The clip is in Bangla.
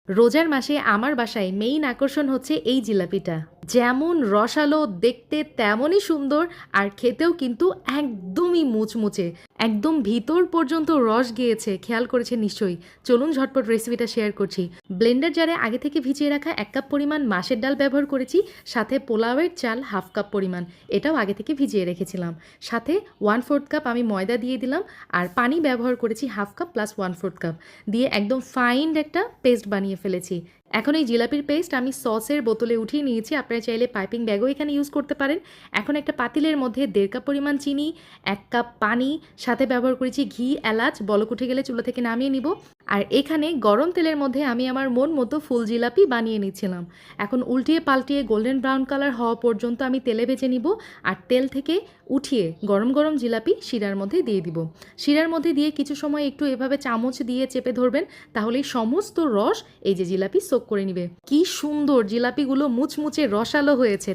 রোজার মাসে আমার বাসায় মেইন আকর্ষণ হচ্ছে এই জিলাপিটা। যেমন রসালো দেখতে তেমনই সুন্দর, আর খেতেও কিন্তু একদমই মুচমুচে, একদম ভিতর পর্যন্ত রস গিয়েছে, খেয়াল করেছেন নিশ্চয়ই। চলুন ঝটপট রেসিপিটা শেয়ার করছি। ব্লেন্ডার জারে আগে থেকে ভিজিয়ে রাখা 1 কাপ পরিমাণ মাছের ডাল ব্যবহার করেছি, সাথে পোলাওয়ের চাল 1/2 কাপ পরিমাণ, এটাও আগে থেকে ভিজিয়ে রেখেছিলাম। সাথে 1/4 কাপ আমি ময়দা দিয়ে দিলাম, আর পানি ব্যবহার করেছি 1/2 কাপ প্লাস 1/4 কাপ দিয়ে একদম ফাইন একটা পেস্ট বানিয়ে ফেলেছি। এখন এই জিলাপির পেস্ট আমি সসের বোতলে উঠিয়ে নিয়েছি, আপনারা চাইলে পাইপিং ব্যাগও এখানে ইউজ করতে পারেন। এখন একটা পাতিলের মধ্যে 1.5 কাপ পরিমাণ চিনি, 1 কাপ পানি, সাথে ব্যবহার করেছি ঘি, এলাচ, বলক উঠে গেলে চুলা থেকে নামিয়ে নিব। আর এখানে গরম তেলের মধ্যে আমি আমার মন মতো ফুল জিলাপি বানিয়ে নিচ্ছিলাম। এখন উল্টিয়ে পাল্টিয়ে গোল্ডেন ব্রাউন কালার হওয়া পর্যন্ত আমি তেলে ভেজে নিব, আর তেল থেকে উঠিয়ে গরম গরম জিলাপি শিরার মধ্যে দিয়ে দিব। শিরার মধ্যে দিয়ে কিছু সময় একটু এভাবে চামচ দিয়ে চেপে ধরবেন, তাহলেই সমস্ত রস এই যে জিলাপি সোক করে নিবে। কি সুন্দর জিলাপিগুলো মুচমুচে রসালো হয়েছে।